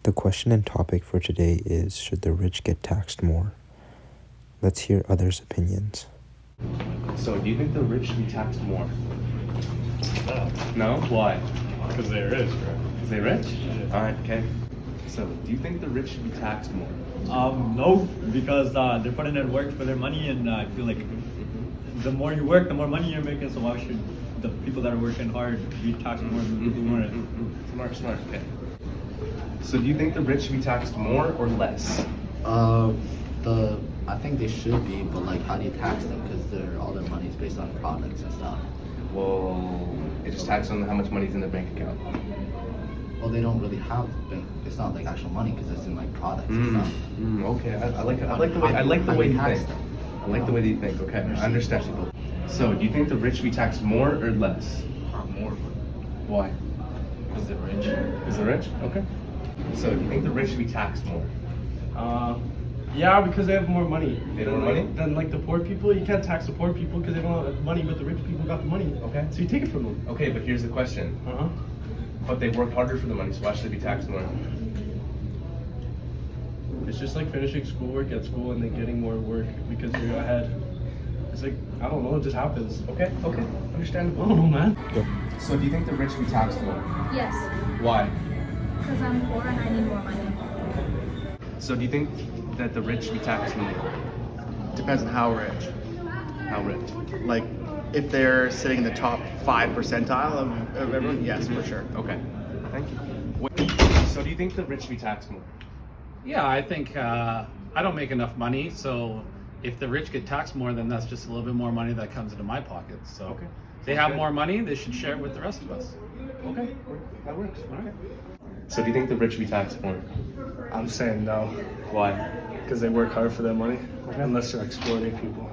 The question and topic for today is, should the rich get taxed more? Let's hear others' opinions. So, do you think the rich should be taxed more? No, No? Why? because they're rich, bro. Is they rich? Yeah. Alright, okay. So, do you think the rich should be taxed more? No, because they're putting in work for their money, and I feel like the more you work, the more money you're making. So why should the people that are working hard be taxed more than the people who aren't? Smart, okay. So, do you think the rich should be taxed more or less? I think they should be, but like, how do you tax them? Because all their money is based on products and stuff. Well, it just taxes on how much money's in their bank account. Well, they don't really have bank. It's not like actual money because it's in like products and stuff. Okay, I like the way you think. I like the way that you think. Okay, I understand. So, do you think the rich should be taxed more or less? More, Why? because they're rich. Because they're rich? Okay. So, do you think the rich should be taxed more? Yeah, because they have more money. They have more money? Than like the poor people. You can't tax the poor people because they don't have money, but the rich people got the money. Okay. So you take it from them. Okay, but here's the question. But they worked harder for the money, so why should they be taxed more? It's just like finishing schoolwork at school and then getting more work because you're ahead. It's like, I don't know, it just happens. Okay, I understandable. don't know, man. So, do you think the rich should be taxed more? Yes, Why? because I'm poor and I need more money. So, do you think that the rich should be taxed more? Depends on how rich. How rich? Like, if they're sitting in the top 5 percentile of everyone, yes, for sure. Okay, thank you. So, do you think the rich should be taxed more? Yeah, I think I don't make enough money, so if the rich get taxed more, then that's just a little bit more money that comes into my pocket. So Okay. if they have more money, they should share it with the rest of us. Okay, that works. Okay. So, do you think the rich should be taxed more? I'm saying no, Why? because they work hard for their money, unless you're exploiting people.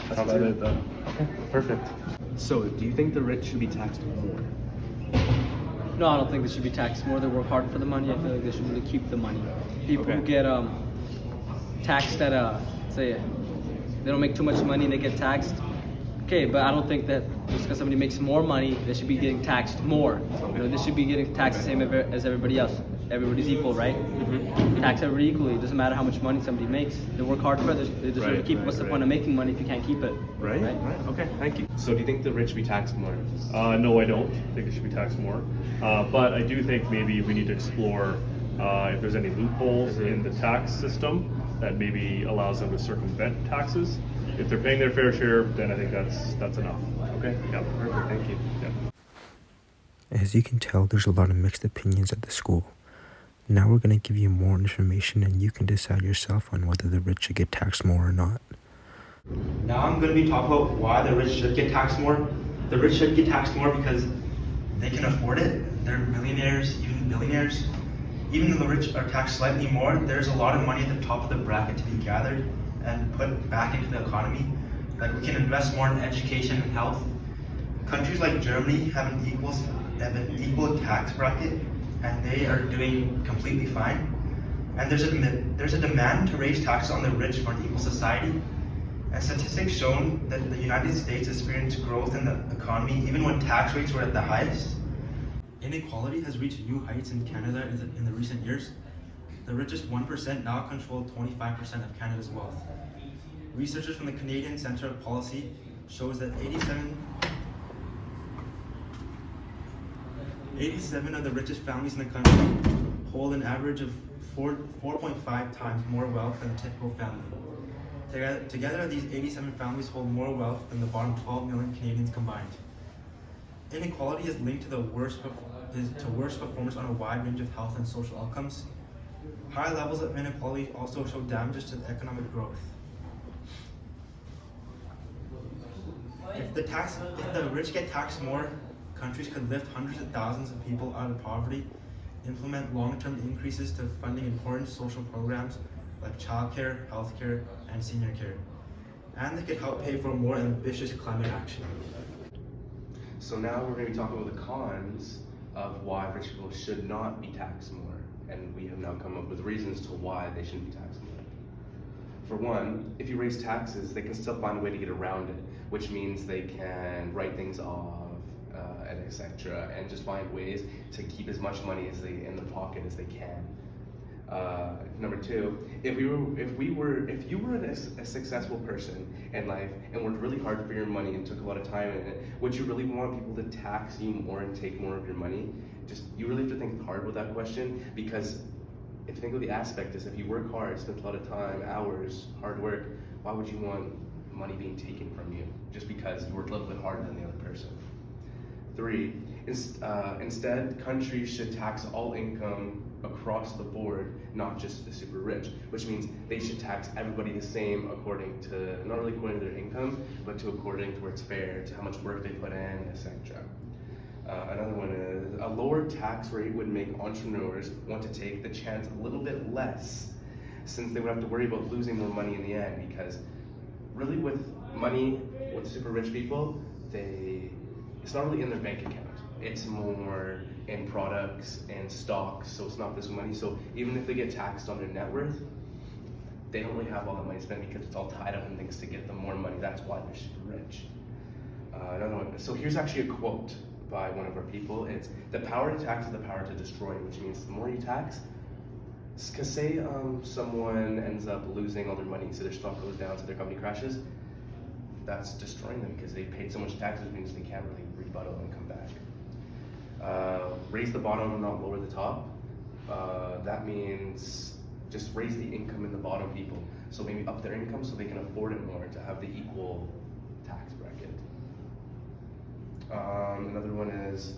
That's Sounds about good. it, though. Okay, perfect. So, do you think the rich should be taxed more? No, I don't think they should be taxed more. They work hard for the money. I feel like they should really keep the money. People who get taxed at say they don't make too much money and they get taxed. Okay, but I don't think that just because somebody makes more money, they should be getting taxed more. You know, they should be getting taxed the same as everybody else. Everybody's equal, right? Tax everybody equally. It doesn't matter how much money somebody makes. They work hard for it. They deserve to keep it. What's the point of making money if you can't keep it? Right. Okay, thank you. So, do you think the rich should be taxed more? No, I don't think it should be taxed more. But I do think maybe we need to explore if there's any loopholes in the tax system that maybe allows them to circumvent taxes. If they're paying their fair share, then I think that's enough. Okay, Yeah. perfect, thank you. Yeah. As you can tell, there's a lot of mixed opinions at the school. Now we're going to give you more information and you can decide yourself on whether the rich should get taxed more or not. Now I'm going to be talking about why the rich should get taxed more. The rich should get taxed more because they can afford it. They're millionaires, even billionaires. Even though the rich are taxed slightly more, there's a lot of money at the top of the bracket to be gathered and put back into the economy. Like, we can invest more in education and health. Countries like Germany have an equal tax bracket, and they are doing completely fine. And there's a demand to raise taxes on the rich for an equal society. And statistics shown that the United States experienced growth in the economy even when tax rates were at the highest. Inequality has reached new heights in Canada in the recent years. The richest 1% now control 25% of Canada's wealth. Researchers from the Canadian Centre of Policy shows that 87 of the richest families in the country hold an average of 4.5 times more wealth than a typical family. Together, these 87 families hold more wealth than the bottom 12 million Canadians combined. Inequality is linked to worse performance on a wide range of health and social outcomes. High levels of inequality also show damages to economic growth. If the rich get taxed more, countries could lift hundreds of thousands of people out of poverty, implement long-term increases to funding important social programs like childcare, healthcare, and senior care. And they could help pay for more ambitious climate action. So now we're going to be talking about the cons of why rich people should not be taxed more. And we have now come up with reasons to why they shouldn't be taxed more. For one, if you raise taxes, they can still find a way to get around it, which means they can write things off, and etc., and just find ways to keep as much money as in the pocket as they can. Number two, if you were a successful person in life and worked really hard for your money and took a lot of time in it, would you really want people to tax you more and take more of your money? You really have to think hard with that question, because if you think of the aspect is, if you work hard, spend a lot of time, hours, hard work, why would you want money being taken from you just because you worked a little bit harder than the other person? 3, instead, countries should tax all income across the board, not just the super rich, which means they should tax everybody the same according to, not really according to their income, but according to where it's fair, to how much work they put in, etc. Another one is, a lower tax rate would make entrepreneurs want to take the chance a little bit less, since they would have to worry about losing more money in the end, because really with money, with super rich people, it's not really in their bank account. It's more in products and stocks, so it's not this money. So even if they get taxed on their net worth, they don't really have all that money to spend because it's all tied up in things to get them more money. That's why they're super rich. Another one. So here's actually a quote by one of our people. It's, the power to tax is the power to destroy, which means the more you tax, because say someone ends up losing all their money, so their stock goes down, so their company crashes, that's destroying them because they paid so much taxes, which means they can't really rebuttal and come back. Raise the bottom and not lower the top. That means just raise the income in the bottom people. So maybe up their income so they can afford it more to have the equal tax bracket. Another one is,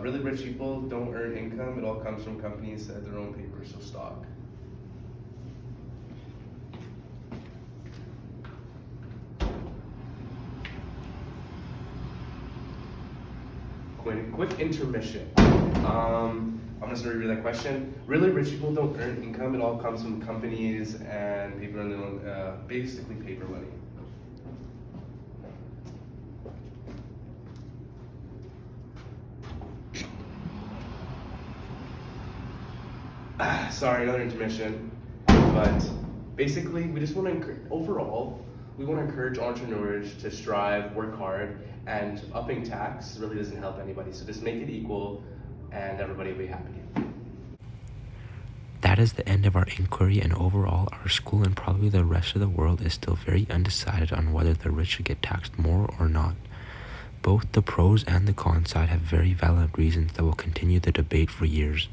really rich people don't earn income. It all comes from companies that have their own papers, so stock. Quick intermission. I'm gonna start reading that question. Really rich people don't earn income. It all comes from companies and people in their own, basically paper money. Sorry, another intermission. But basically, we just want to we want to encourage entrepreneurs to strive, work hard, and upping tax really doesn't help anybody. So just make it equal, and everybody will be happy. That is the end of our inquiry, and overall, our school and probably the rest of the world is still very undecided on whether the rich should get taxed more or not. Both the pros and the cons side have very valid reasons that will continue the debate for years.